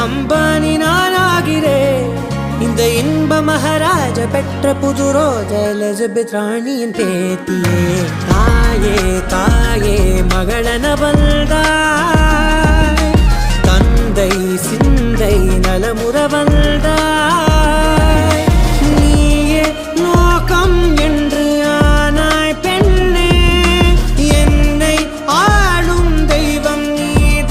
அம்பானி நானாகிறேன். இந்த இன்ப மகாராஜ பெற்ற புது ரோஜ எலிசபெத் ராணியின் பேத்தியே. தாயே தாயே மகளன வந்தா